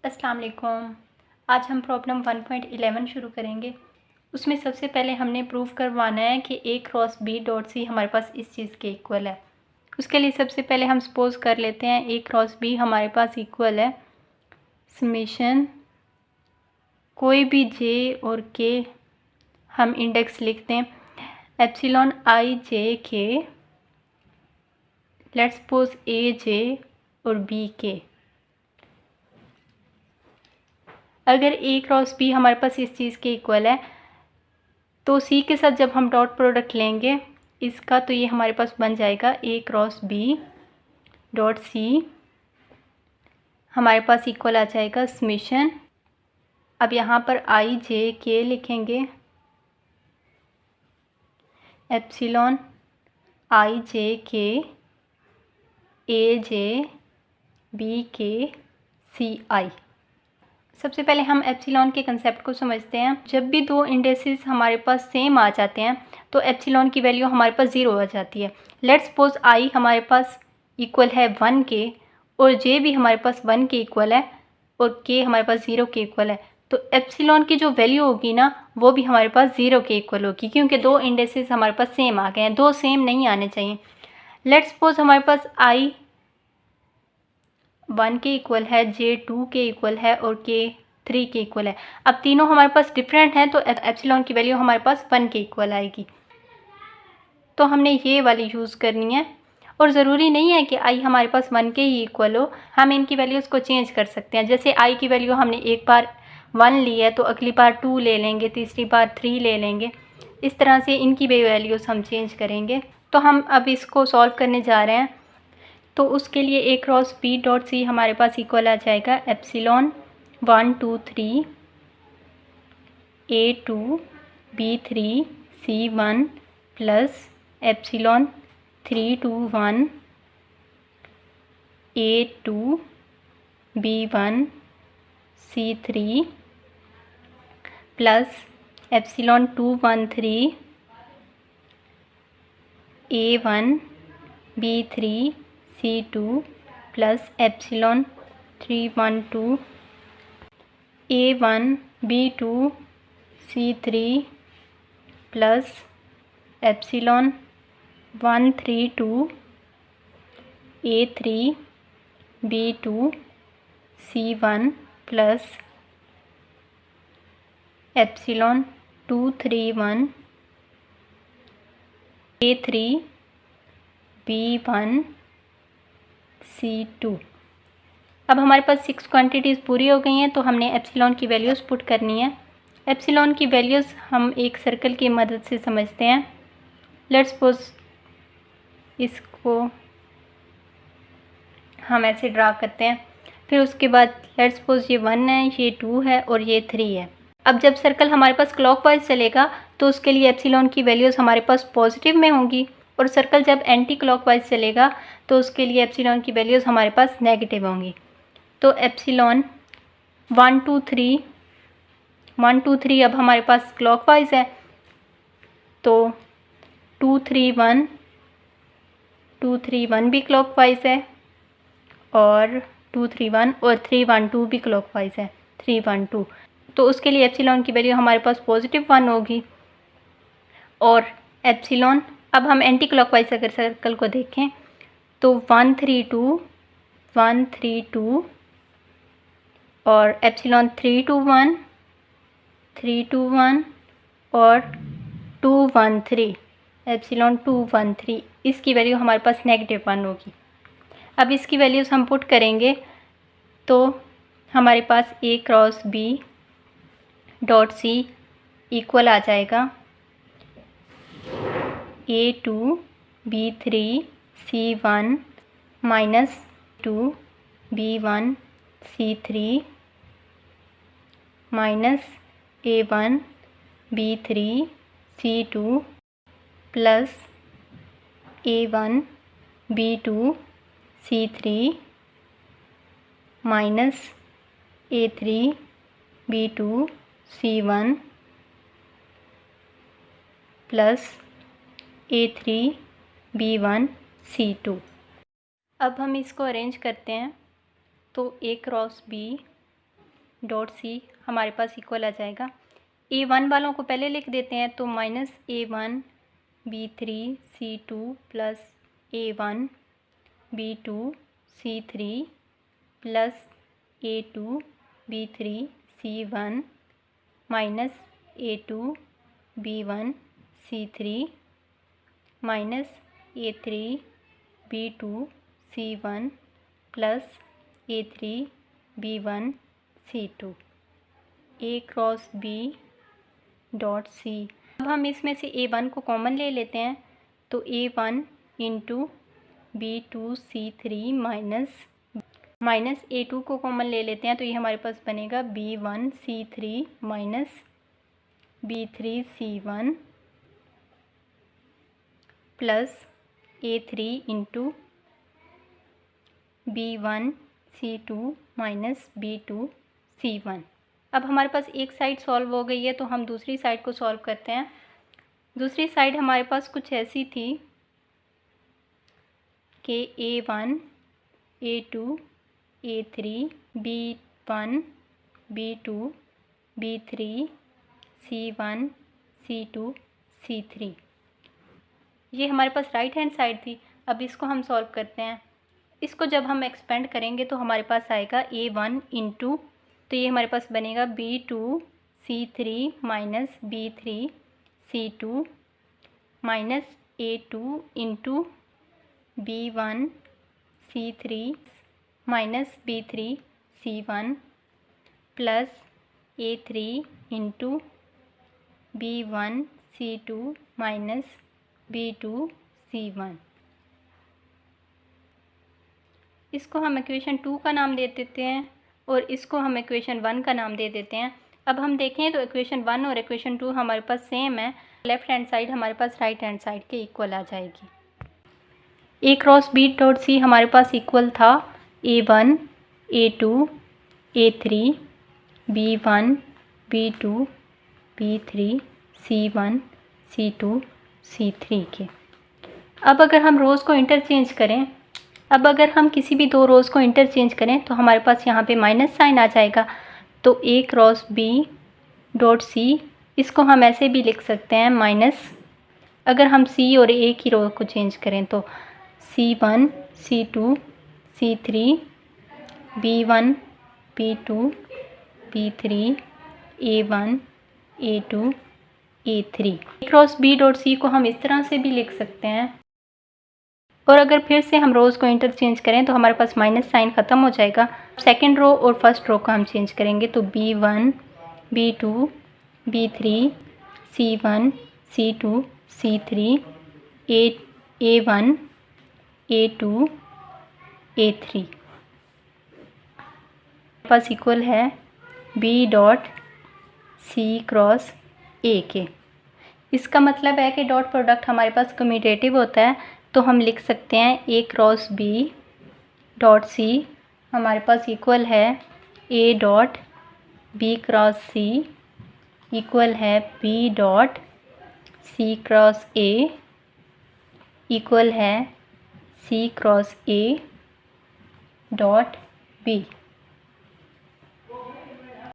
अस्सलाम वालेकुम। आज हम प्रॉब्लम 1.11 शुरू करेंगे। उसमें सबसे पहले हमने प्रूव करवाना है कि ए क्रॉस बी डॉट सी हमारे पास इस चीज़ के इक्वल है। उसके लिए सबसे पहले हम सपोज कर लेते हैं ए क्रॉस बी हमारे पास इक्वल है समेशन कोई भी जे और के हम इंडेक्स लिखते हैं एप्सिलॉन आई जे के, लेट्स सपोज ए जे और बी के। अगर ए क्रॉस बी हमारे पास इस चीज़ के इक्वल है तो सी के साथ जब हम डॉट प्रोडक्ट लेंगे इसका, तो ये हमारे पास बन जाएगा ए क्रॉस बी डॉट सी हमारे पास इक्वल आ जाएगा समेशन। अब यहाँ पर आई जे के लिखेंगे एप्सिलॉन आई जे के ए जे बी के सी आई। सबसे पहले हम एप्सिलॉन के कंसेप्ट को समझते हैं। जब भी दो इंडेक्सेस हमारे पास सेम आ जाते हैं तो एप्सिलॉन की वैल्यू हमारे पास 0 आ जाती है। लेट्स सपोज आई हमारे पास इक्वल है 1 के और जे भी हमारे पास 1 के इक्वल है और के हमारे पास 0 के इक्वल है, तो एप्सिलॉन की जो वैल्यू होगी ना वो भी हमारे पास 0 के इक्वल होगी, क्योंकि दो इंडेक्सेस हमारे पास सेम आ गए हैं। दो सेम नहीं आने चाहिए। लेट्स सपोज हमारे पास आई 1 के इक्वल है, जे 2 के इक्वल है और के 3 के इक्वल है। अब तीनों हमारे पास डिफरेंट हैं तो एप्सिलॉन की वैल्यू हमारे पास 1 के इक्वल आएगी। तो हमने ये वाली यूज़ करनी है और ज़रूरी नहीं है कि आई हमारे पास 1 के ही इक्वल हो। हम इनकी वैल्यूज़ को चेंज कर सकते हैं। जैसे आई की वैल्यू हमने एक बार 1 ली है तो अगली बार 2 ले लेंगे, तीसरी बार 3 ले लेंगे। इस तरह से इनकी भी वैल्यूज़ हम चेंज करेंगे। तो हम अब इसको सॉल्व करने जा रहे हैं। तो उसके लिए ए क्रॉस बी डॉट सी हमारे पास इक्वल आ जाएगा epsilon 1 2 3 A2 B3 C1 plus epsilon 3 2 1 A2 B1 C3 plus epsilon 2 1 3 A1 B3 C2 plus epsilon 3 1 2 A1 B2 C3 plus epsilon 1 3 2 A3 B2 C1 plus epsilon 2 3 1 A3 B1 C2। अब हमारे पास 6 quantities पूरी हो गई हैं तो हमने एप्सिलॉन की values put करनी है। एप्सिलॉन की वैल्यूज़ हम एक सर्कल की मदद से समझते हैं। लेट्स सपोज इसको हम ऐसे ड्रा करते हैं। फिर उसके बाद लेट्स सपोज ये 1 है, ये 2 है और ये 3 है। अब जब सर्कल हमारे पास क्लॉकवाइज चलेगा तो उसके लिए एप्सिलॉन की वैल्यूज़ हमारे पास पॉजिटिव में होंगी और सर्कल जब एंटी क्लॉकवाइज चलेगा तो उसके लिए एप्सिलॉन की वैल्यूज़ हमारे पास नेगेटिव होंगी। तो एप्सिलॉन 1 2 3 1 2 3 अब हमारे पास क्लॉकवाइज है तो 2 3 1 2 3 1 भी क्लॉकवाइज है और 2 3 1 और 3 1 2 भी क्लॉकवाइज है 3 1 2। तो उसके लिए एप्सिलॉन की वैल्यू हमारे पास पॉजिटिव 1 होगी। और एप्सिलॉन अब हम एंटी क्लॉकवाइज अगर सर्कल को देखें तो 1 3 2 1 3 2 और एप्सिलॉन 3 2 1 3 2 1 और 2 1 3 एप्सिलॉन 2 1 3। इसकी वैल्यू हमारे पास नेगेटिव 1 होगी। अब इसकी वैल्यूज़ हम पुट करेंगे तो हमारे पास A cross B dot C equal आ जाएगा A2 B3 C1 minus 2 B1 C3 minus A1 B3 C2 plus A1 B2 C3 minus A3 B2 C1 plus A3 B1 C2। अब हम इसको अरेंज करते हैं तो A cross B dot C हमारे पास इक्वल आ जाएगा। A1 वालों को पहले लिख देते हैं, तो -A1 B3 C2 plus A1 B2 C3 plus A2 B3 C1 minus A2 B1 C3 minus A3 B2 C1 plus A3 B1 C2 A cross B dot C. अब हम इसमें से A1 को कॉमन ले लेते हैं, तो A1 into B2 C3 minus A2 को कॉमन ले लेते हैं, तो ये हमारे पास बनेगा B1 C3 minus B3 C1 plus A3 into B1 C2 minus B2 C1। अब हमारे पास एक साइड सॉल्व हो गई है, तो हम दूसरी साइड को सॉल्व करते हैं। दूसरी साइड हमारे पास कुछ ऐसी थी कि A1 A2 A3 B1 B2 B3 C1 C2 C3, ये हमारे पास राइट हैंड साइड थी। अब इसको हम सॉल्व करते हैं। इसको जब हम एक्सपेंड करेंगे तो हमारे पास आएगा A1 इंटू, तो ये हमारे पास बनेगा B2 C3 minus B3 C2 minus A2 into B1 C3 minus B3 C1 plus A3 into B1 C2 minus B2 C1। इसको हम इक्वेशन 2 का नाम दे देते हैं और इसको हम इक्वेशन 1 का नाम दे देते हैं। अब हम देखें तो इक्वेशन 1 और इक्वेशन 2 हमारे पास सेम है। लेफ़्ट हैंड साइड हमारे पास राइट हैंड साइड के इक्वल आ जाएगी। A cross B dot C हमारे पास इक्वल था A1 A2 A3 B1 B2 B3 C1 C2 C3 के। अब अगर हम रोज़ को इंटरचेंज करें, अब अगर हम किसी भी दो रोज़ को इंटरचेंज करें तो हमारे पास यहाँ पे माइनस साइन आ जाएगा। तो A cross B dot C, इसको हम ऐसे भी लिख सकते हैं माइनस, अगर हम C और A की रो को चेंज करें तो C1 C2 C3 B1 B2 B3 A1 A2 A3। A cross B dot C को हम इस तरह से भी लिख सकते हैं। और अगर फिर से हम रोज़ को इंटरचेंज करें तो हमारे पास माइनस साइन ख़त्म हो जाएगा। सेकंड रो और फर्स्ट रो को हम चेंज करेंगे, तो B1 B2 B3 C1 C2 C3 A1 A2 A3 पास इक्वल है B dot C cross A के। इसका मतलब है कि डॉट प्रोडक्ट हमारे पास कम्यूटेटिव होता है, तो हम लिख सकते हैं A cross B dot C हमारे पास इक्वल है A dot B cross C equal है B dot C cross A equal है C cross A dot B।